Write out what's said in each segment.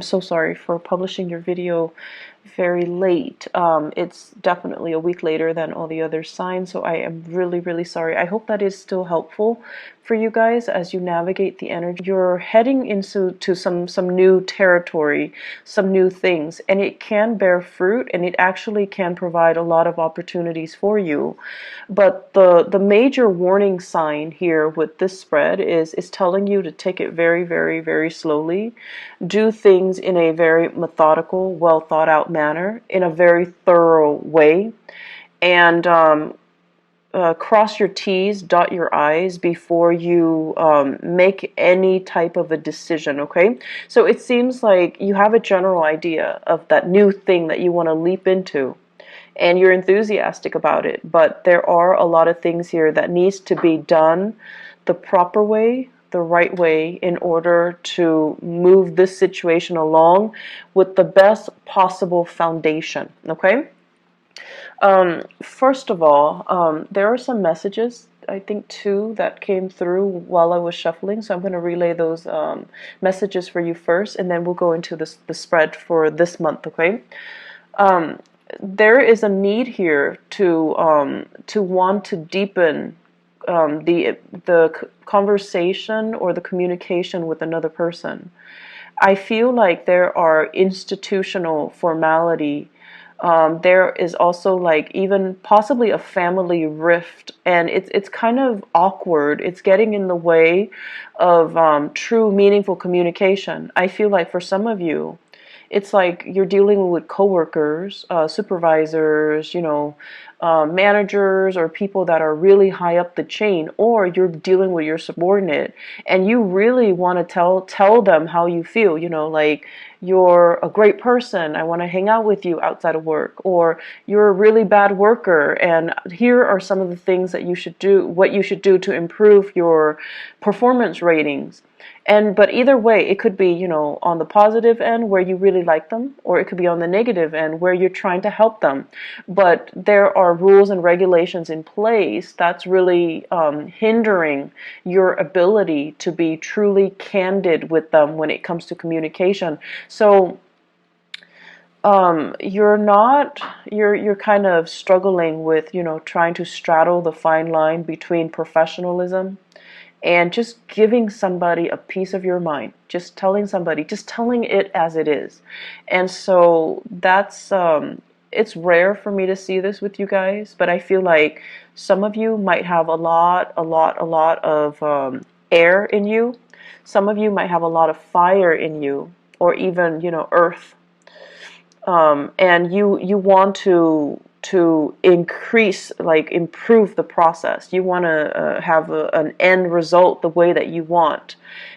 So sorry for publishing your video very late. It's definitely a week later than all the other signs, so I am really, really sorry. I hope that is still helpful for you guys as you navigate the energy. You're heading into some new territory, some new things, and it can bear fruit, and it actually can provide a lot of opportunities for you. But the major warning sign here with this spread is telling you to take it very, very, very slowly. Do things in a very methodical, well thought out manner, in a very thorough way, and cross your T's, dot your I's before you make any type of a decision, okay? So it seems like you have a general idea of that new thing that you want to leap into, and you're enthusiastic about it, but there are a lot of things here that needs to be done the proper way, the right way, in order to move this situation along with the best possible foundation, okay? First of all, there are some messages, I think two, that came through while I was shuffling, so I'm going to relay those messages for you first, and then we'll go into the spread for this month, okay? There is a need here to want to deepen the conversation or the communication with another person. I feel like there are institutional formality. There is also like even possibly a family rift, and it's kind of awkward. It's getting in the way of true, meaningful communication. I feel like for some of you, it's like you're dealing with coworkers, supervisors, managers, or people that are really high up the chain, or you're dealing with your subordinate, and you really want to tell them how you feel. Like, you're a great person, I want to hang out with you outside of work, or you're a really bad worker, and here are some of the things that you should do, what you should do to improve your performance ratings. But either way, it could be, on the positive end where you really like them, or it could be on the negative end where you're trying to help them. But there are rules and regulations in place that's really hindering your ability to be truly candid with them when it comes to communication. So you're kind of struggling with, trying to straddle the fine line between professionalism and just giving somebody a piece of your mind, just telling it as it is. And so that's, it's rare for me to see this with you guys, but I feel like some of you might have a lot of air in you. Some of you might have a lot of fire in you, or even, earth. And you want to increase, like improve the process. You want to have an end result the way that you want.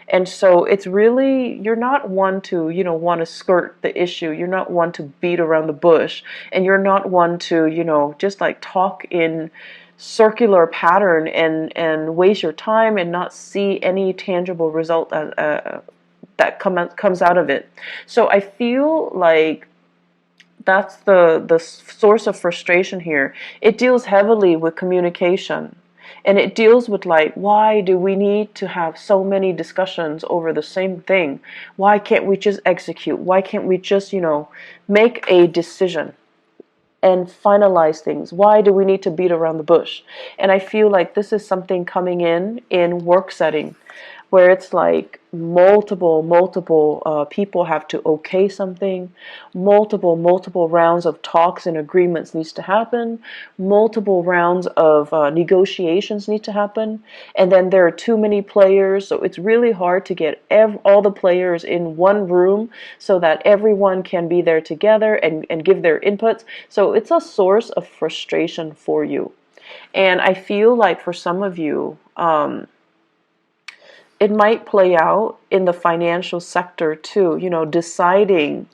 And so it's really, you're not one to, want to skirt the issue. You're not one to beat around the bush. And you're not one to, just like talk in circular pattern and waste your time and not see any tangible result that comes out of it. So I feel like that's the source of frustration here. It deals heavily with communication, and it deals with, like, why do we need to have so many discussions over the same thing? Why can't we just execute? Why can't we just, make a decision and finalize things? Why do we need to beat around the bush? And I feel like this is something coming in work setting, where it's like multiple people have to okay something, multiple rounds of talks and agreements needs to happen, multiple rounds of negotiations need to happen, and then there are too many players, so it's really hard to get all the players in one room so that everyone can be there together and give their inputs. So it's a source of frustration for you. And I feel like for some of you, it might play out in the financial sector too, deciding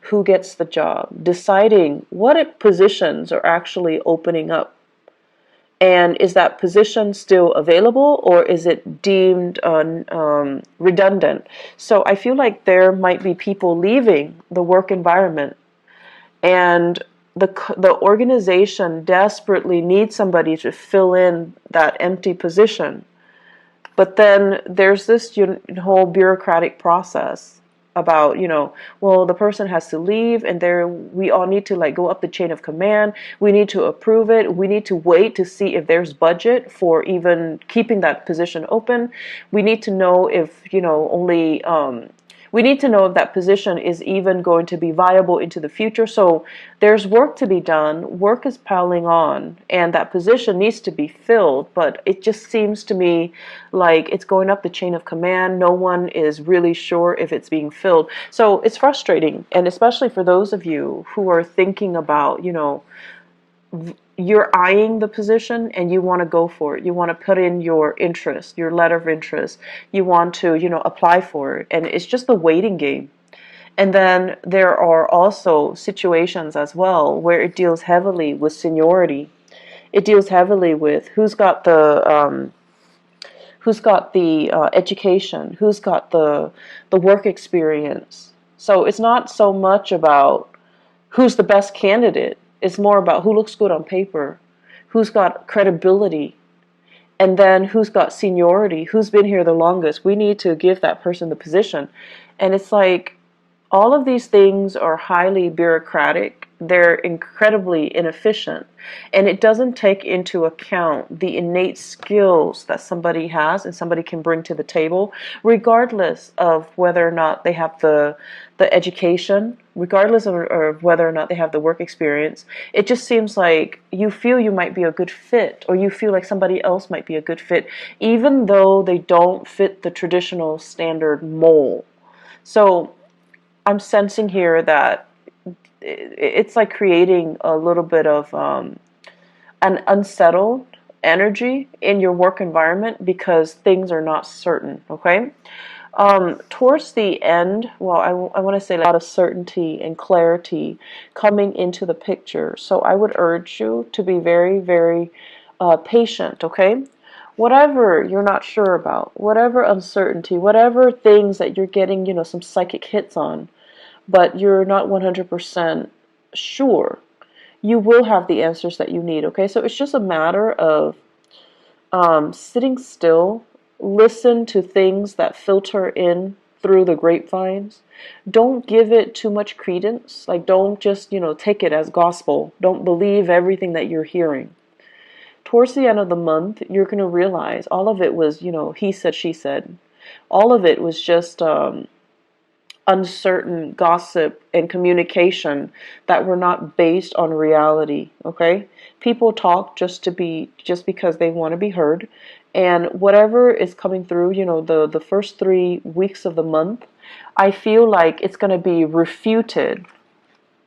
who gets the job, deciding what positions are actually opening up. And is that position still available, or is it deemed redundant? So I feel like there might be people leaving the work environment, and the organization desperately needs somebody to fill in that empty position. But then there's this whole bureaucratic process about, well, the person has to leave, and there we all need to like go up the chain of command. We need to approve it. We need to wait to see if there's budget for even keeping that position open. We need to know if, only we need to know if that position is even going to be viable into the future. So there's work to be done. Work is piling on, and that position needs to be filled. But it just seems to me like it's going up the chain of command. No one is really sure if it's being filled. So it's frustrating. And especially for those of you who are thinking about, you're eyeing the position and you want to go for it. You want to put in your interest, your letter of interest. You want to, apply for it. And it's just a waiting game. And then there are also situations as well where it deals heavily with seniority. It deals heavily with who's got the education, who's got the work experience. So it's not so much about who's the best candidate. It's more about who looks good on paper, who's got credibility, and then who's got seniority, who's been here the longest. We need to give that person the position. And it's like all of these things are highly bureaucratic. They're incredibly inefficient. And it doesn't take into account the innate skills that somebody has and somebody can bring to the table, regardless of whether or not they have the education, regardless of whether or not they have the work experience. It just seems like you feel you might be a good fit, or you feel like somebody else might be a good fit, even though they don't fit the traditional standard mold. So I'm sensing here that it's like creating a little bit of an unsettled energy in your work environment because things are not certain, okay? Towards the end, well, I want to say a lot of certainty and clarity coming into the picture. So I would urge you to be very, very patient, okay? Whatever you're not sure about, whatever uncertainty, whatever things that you're getting, some psychic hits on, but you're not 100% sure, you will have the answers that you need, okay? So it's just a matter of sitting still, listen to things that filter in through the grapevines. Don't give it too much credence. Like, don't just, take it as gospel. Don't believe everything that you're hearing. Towards the end of the month, you're going to realize all of it was, he said, she said. All of it was just uncertain gossip and communication that were not based on reality, okay? People talk just because they want to be heard, and whatever is coming through, the first 3 weeks of the month, I feel like it's going to be refuted.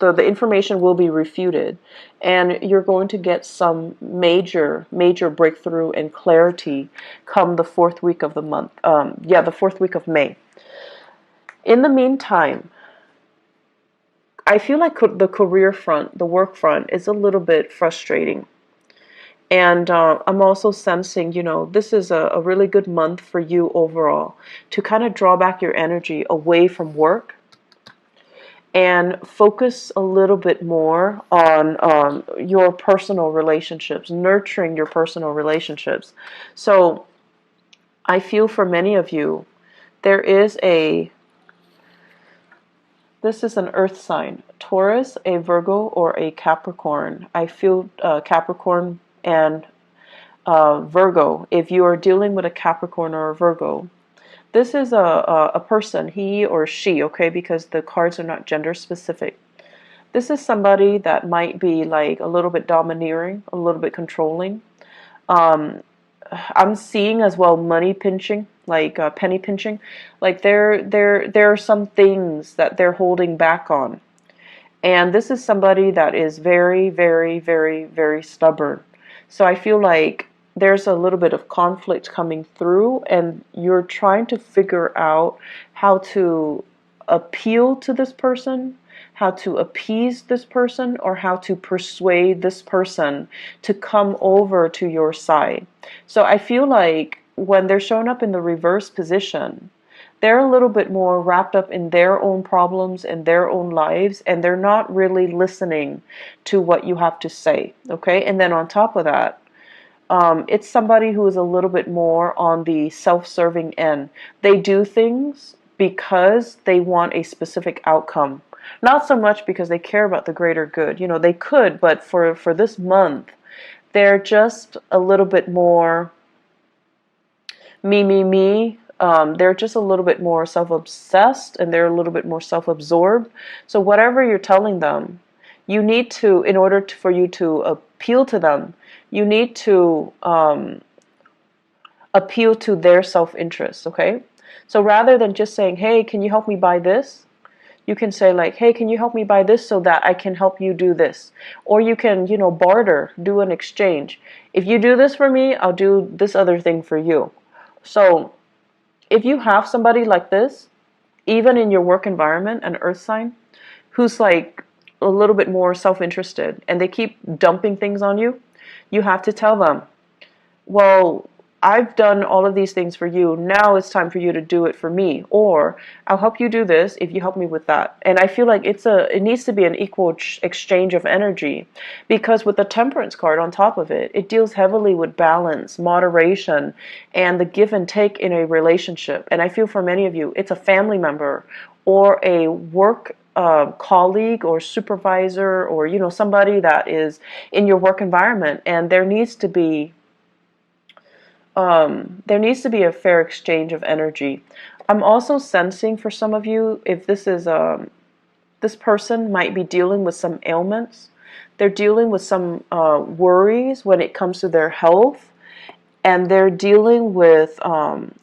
The information will be refuted, and you're going to get some major breakthrough and clarity come the 4th week of the month. The 4th week of May. In the meantime, I feel like the career front, the work front, is a little bit frustrating. And I'm also sensing, this is a really good month for you overall to kind of draw back your energy away from work and focus a little bit more on your personal relationships, nurturing your personal relationships. So I feel for many of you, this is an earth sign, Taurus, a Virgo, or a Capricorn. I feel Capricorn and Virgo. If you are dealing with a Capricorn or a Virgo, this is a person, he or she, okay, because the cards are not gender specific. This is somebody that might be like a little bit domineering, a little bit controlling. I'm seeing as well money pinching, like penny pinching. Like there are some things that they're holding back on. And this is somebody that is very, very, very, very stubborn. So I feel like there's a little bit of conflict coming through, and you're trying to figure out how to appeal to this person, how to appease this person, or how to persuade this person to come over to your side. So I feel like when they're showing up in the reverse position, they're a little bit more wrapped up in their own problems and their own lives, and they're not really listening to what you have to say, okay? And then on top of that, it's somebody who is a little bit more on the self-serving end. They do things because they want a specific outcome. Not so much because they care about the greater good. You know, they could, but for this month, they're just a little bit more me. They're just a little bit more self-obsessed, and they're a little bit more self-absorbed. So whatever you're telling them, you need to, in order for you to appeal to them, you need to appeal to their self-interest, okay? So rather than just saying, hey, can you help me buy this? You can say like, hey, can you help me buy this so that I can help you do this? Or you can, you know, barter, do an exchange. If you do this for me, I'll do this other thing for you. So if you have somebody like this, even in your work environment, an earth sign, who's like a little bit more self-interested and they keep dumping things on you, you have to tell them, well, I've done all of these things for you. Now it's time for you to do it for me. Or I'll help you do this if you help me with that. And I feel like it needs to be an equal exchange of energy, because with the Temperance card on top of it, it deals heavily with balance, moderation, and the give and take in a relationship. And I feel for many of you, it's a family member or a work colleague or supervisor, or, you know, somebody that is in your work environment, and there needs to be a fair exchange of energy. I'm also sensing for some of you, if this is this person might be dealing with some ailments. They're dealing with some worries when it comes to their health, and they're dealing with,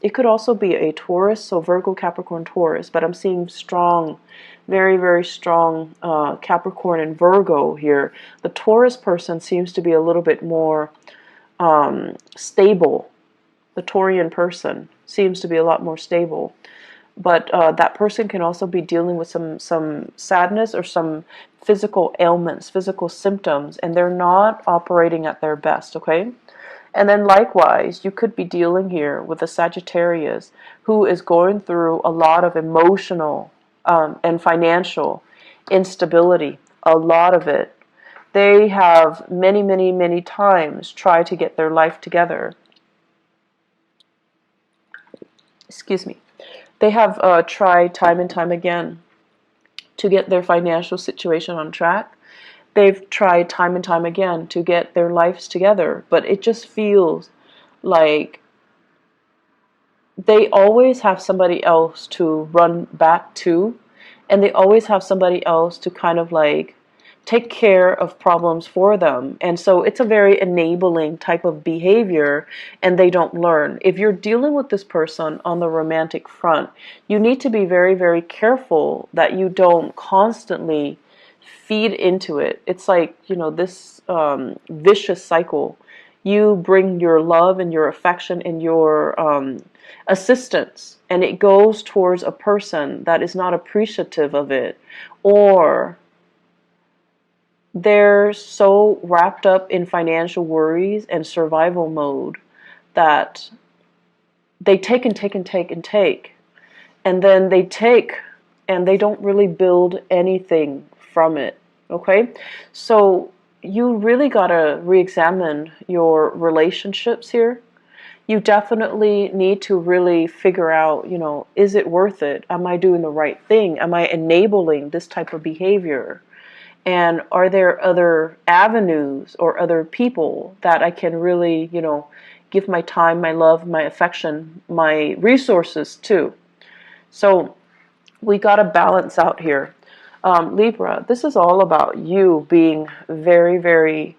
it could also be a Taurus, so Virgo, Capricorn, Taurus, but I'm seeing strong, very, very strong Capricorn and Virgo here. The Taurus person seems to be a little bit more stable. The Taurian person seems to be a lot more stable. But that person can also be dealing with some sadness or some physical ailments, physical symptoms, and they're not operating at their best, okay? And then likewise, you could be dealing here with a Sagittarius who is going through a lot of emotional and financial instability, a lot of it. They have many times tried to get their life together. Excuse me. They have tried time and time again to get their financial situation on track. They've tried time and time again to get their lives together, but it just feels like they always have somebody else to run back to, and they always have somebody else to kind of like take care of problems for them. And so it's a very enabling type of behavior, and they don't learn. If you're dealing with this person on the romantic front, you need to be very careful that you don't constantly feed into it. It's like, you know, this vicious cycle. You bring your love and your affection and your assistance, and it goes towards a person that is not appreciative of it, or they're so wrapped up in financial worries and survival mode that they take and take and take and take. And then they take and they don't really build anything from it. Okay? So you really got to re-examine your relationships here. You definitely need to really figure out, you know, is it worth it? Am I doing the right thing? Am I enabling this type of behavior? And are there other avenues or other people that I can really, you know, give my time, my love, my affection, my resources to? So we got to balance out here. Libra, this is all about you being very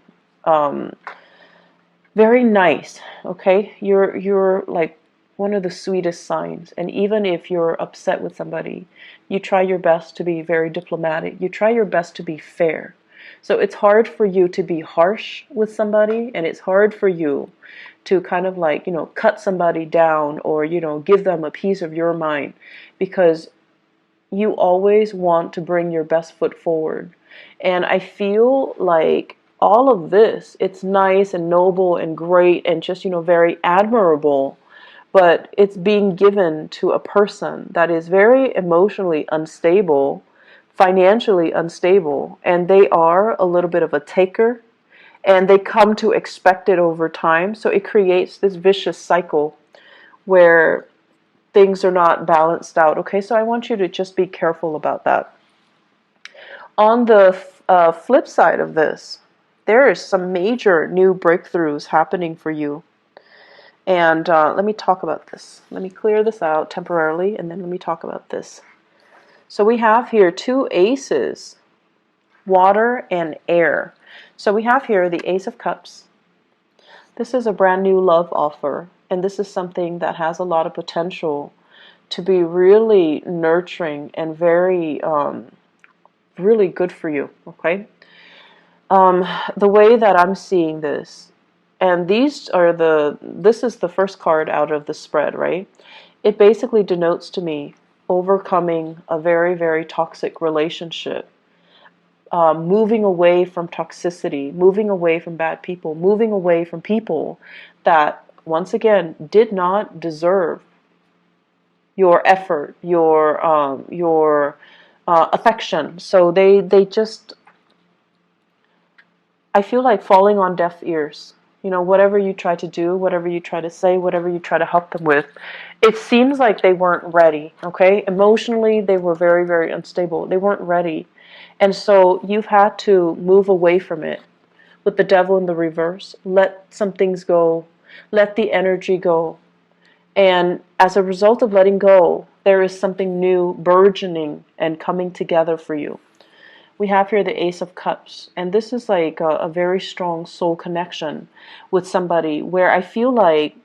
nice, okay? You're like one of the sweetest signs, and even if you're upset with somebody, you try your best to be very diplomatic. You try your best to be fair. So it's hard for you to be harsh with somebody, and it's hard for you to kind of like, you know, cut somebody down or, you know, give them a piece of your mind, because you always want to bring your best foot forward. And I feel like all of this, it's nice and noble and great and just, you know, very admirable, but it's being given to a person that is very emotionally unstable, financially unstable, and they are a little bit of a taker, and they come to expect it over time. So it creates this vicious cycle where things are not balanced out. Okay, so I want you to just be careful about that. On the flip side of this, there is some major new breakthroughs happening for you. And let me talk about this. Let me clear this out temporarily, and then let me talk about this. So we have here two aces, water and air. So we have here the Ace of Cups. This is a brand new love offer, and this is something that has a lot of potential to be really nurturing and very, really good for you, okay? The way that I'm seeing this, and this is the first card out of the spread, right? It basically denotes to me overcoming a very, very toxic relationship, moving away from toxicity, moving away from bad people, moving away from people that, once again, did not deserve your effort, your affection. So they just, I feel like falling on deaf ears. You know, whatever you try to do, whatever you try to say, whatever you try to help them with, it seems like they weren't ready, okay? Emotionally, they were very, very unstable. They weren't ready. And so you've had to move away from it. With the devil in the reverse, let some things go. Let the energy go. And as a result of letting go, there is something new burgeoning and coming together for you. We have here the Ace of Cups, and this is like a very strong soul connection with somebody where I feel like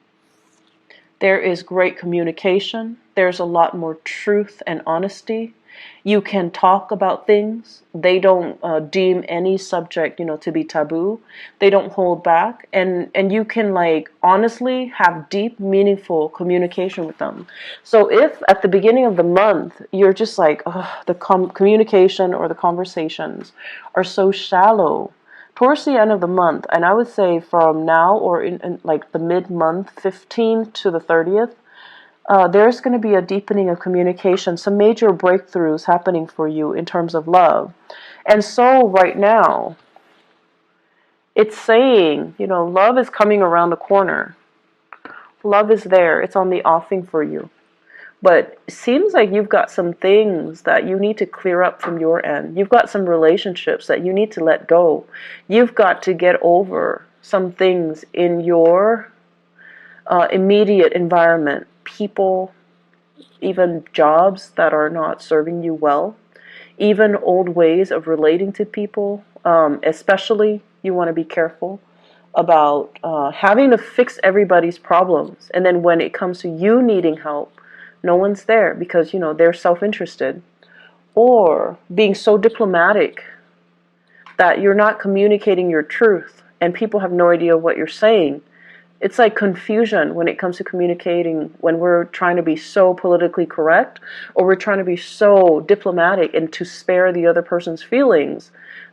there is great communication. There's a lot more truth and honesty. You can talk about things. They don't deem any subject, to be taboo. They don't hold back, and you can like honestly have deep, meaningful communication with them. So if at the beginning of the month you're just like, the communication or the conversations are so shallow, towards the end of the month, and I would say from now or in like the mid-month, 15th to the 30th, there's going to be a deepening of communication, some major breakthroughs happening for you in terms of love. And so right now, it's saying, love is coming around the corner. Love is there. It's on the offing for you. But it seems like you've got some things that you need to clear up from your end. You've got some relationships that you need to let go. You've got to get over some things in your immediate environment. People, even jobs that are not serving you well, even old ways of relating to people. Especially, you want to be careful about having to fix everybody's problems. And then when it comes to you needing help, no one's there because, they're self-interested. Or being so diplomatic that you're not communicating your truth and people have no idea what you're saying. It's like confusion when it comes to communicating when we're trying to be so politically correct or we're trying to be so diplomatic and to spare the other person's feelings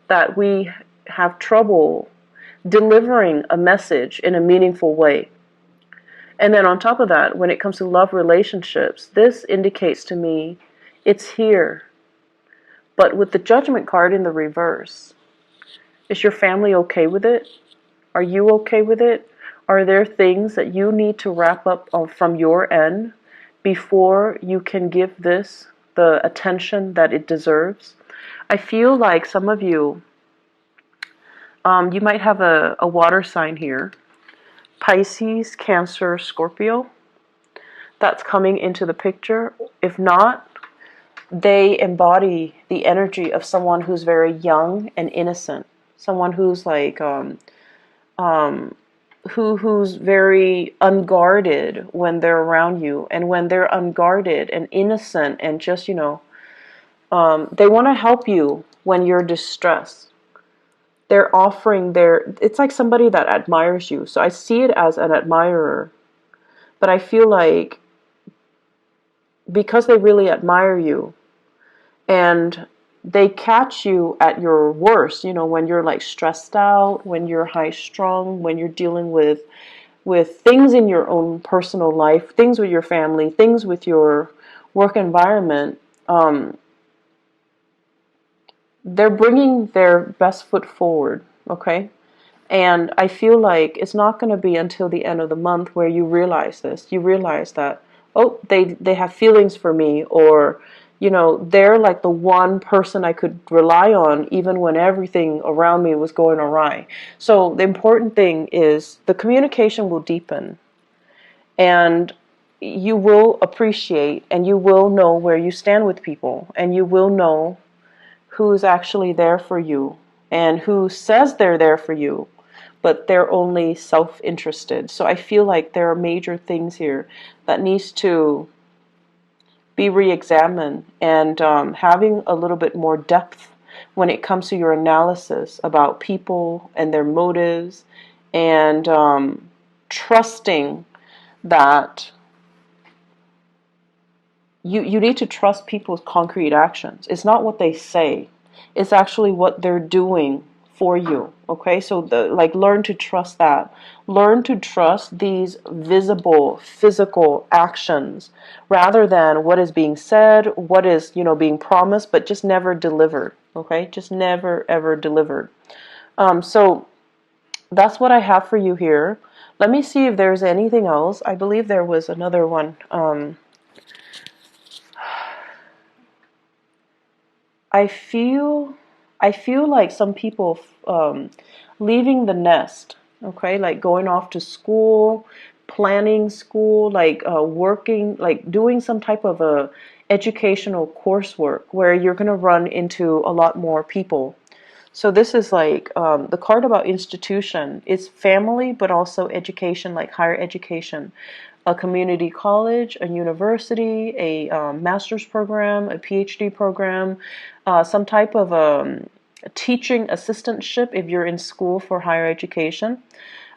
that we have trouble delivering a message in a meaningful way. And then on top of that, when it comes to love relationships, this indicates to me it's here. But with the Judgment card in the reverse, is your family okay with it? Are you okay with it? Are there things that you need to wrap up from your end before you can give this the attention that it deserves? I feel like some of you, you might have a water sign here. Pisces, Cancer, Scorpio. That's coming into the picture. If not, they embody the energy of someone who's very young and innocent. Someone who's like, who's very unguarded when they're around you. And when they're unguarded and innocent and just, they want to help you when you're distressed. They're offering it's like somebody that admires you. So I see it as an admirer. But I feel like because they really admire you and they catch you at your worst, when you're like stressed out, when you're high strung, when you're dealing with things in your own personal life, things with your family, things with your work environment, they're bringing their best foot forward, okay? And I feel like it's not going to be until the end of the month where you realize this. You realize that, oh, they have feelings for me, or they're like the one person I could rely on even when everything around me was going awry. So the important thing is the communication will deepen, and you will appreciate and you will know where you stand with people, and you will know who's actually there for you and who says they're there for you, but they're only self-interested. So I feel like there are major things here that needs to be re-examined, and having a little bit more depth when it comes to your analysis about people and their motives, and trusting that you need to trust people's concrete actions. It's not what they say. It's actually what they're doing for you. Okay? So learn to trust that. Learn to trust these visible physical actions rather than what is being said, what is, being promised, but just never delivered. Okay? Just never ever delivered. So that's what I have for you here. Let me see if there's anything else. I believe there was another one. I feel like some people leaving the nest, okay, like going off to school, planning school, like working, like doing some type of a educational coursework where you're going to run into a lot more people. So this is like the card about institution. It's family, but also education, like higher education. A community college, a university, a master's program, a PhD program, some type of a teaching assistantship if you're in school for higher education.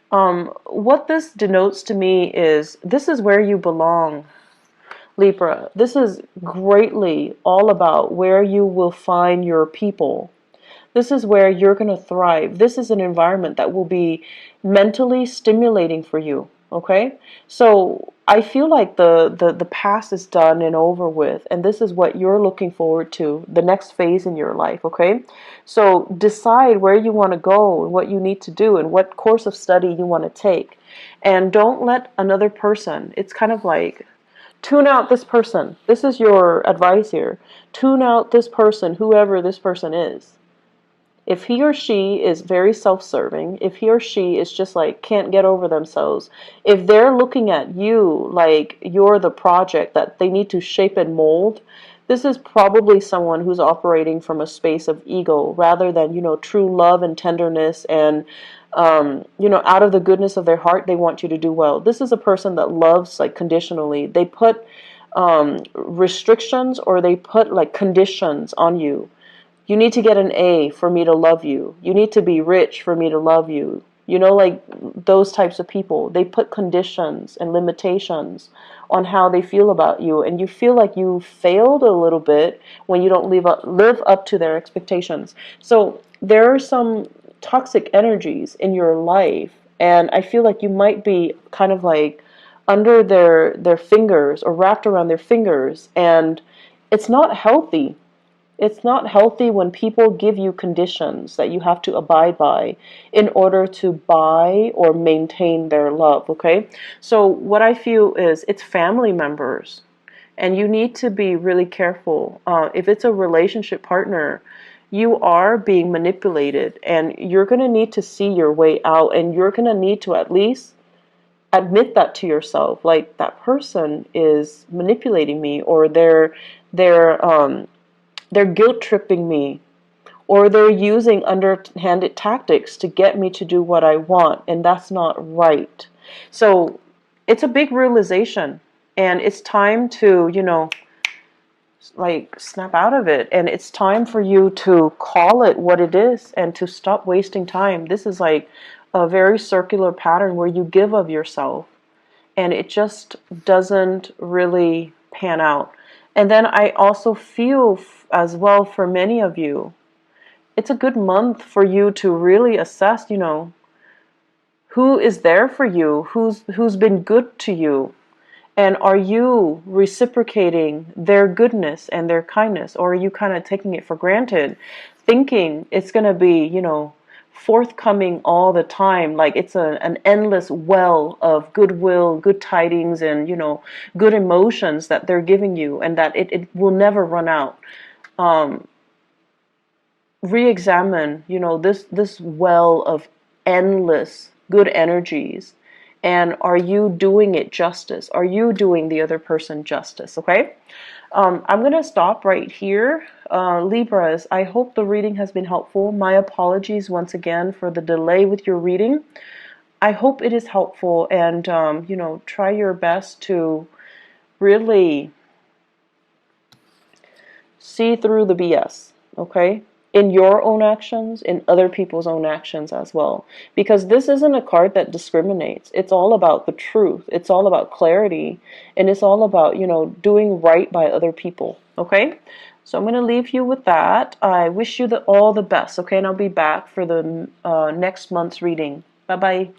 What this denotes to me is this is where you belong, Libra. This is greatly all about where you will find your people. This is where you're going to thrive. This is an environment that will be mentally stimulating for you. Okay? So I feel like the past is done and over with, and this is what you're looking forward to, the next phase in your life. Okay? So decide where you want to go and what you need to do and what course of study you want to take. And don't let another person, it's kind of like, tune out this person. This is your advice here. Tune out this person, whoever this person is. If he or she is very self-serving, if he or she is just like can't get over themselves, if they're looking at you like you're the project that they need to shape and mold, this is probably someone who's operating from a space of ego rather than, true love and tenderness, and out of the goodness of their heart, they want you to do well. This is a person that loves like conditionally. They put restrictions, or they put like conditions on you. You need to get an A for me to love you. You need to be rich for me to love you. Like those types of people. They put conditions and limitations on how they feel about you. And you feel like you failed a little bit when you don't live up to their expectations. So there are some toxic energies in your life. And I feel like you might be kind of like under their fingers, or wrapped around their fingers. And it's not healthy. It's not healthy when people give you conditions that you have to abide by in order to buy or maintain their love, okay? So what I feel is it's family members, and you need to be really careful. If it's a relationship partner, you are being manipulated, and you're going to need to see your way out, and you're going to need to at least admit that to yourself, like that person is manipulating me, or they're guilt tripping me, or they're using underhanded tactics to get me to do what I want, and that's not right. So it's a big realization, and it's time to, like snap out of it, and it's time for you to call it what it is and to stop wasting time. This is like a very circular pattern where you give of yourself, and it just doesn't really pan out. And then I also feel as well, for many of you, it's a good month for you to really assess, who is there for you, who's been good to you, and are you reciprocating their goodness and their kindness, or are you kind of taking it for granted, thinking it's going to be, forthcoming all the time. Like it's an endless well of goodwill, good tidings, and good emotions that they're giving you, and that it will never run out. Re-examine, this well of endless good energies, and are you doing it justice? Are you doing the other person justice? Okay. I'm going to stop right here. Libras, I hope the reading has been helpful. My apologies once again for the delay with your reading. I hope it is helpful, and try your best to really see through the BS, okay? In your own actions, in other people's own actions as well. Because this isn't a card that discriminates. It's all about the truth. It's all about clarity. And it's all about, doing right by other people, okay? So I'm going to leave you with that. I wish you all the best, okay? And I'll be back for the next month's reading. Bye-bye.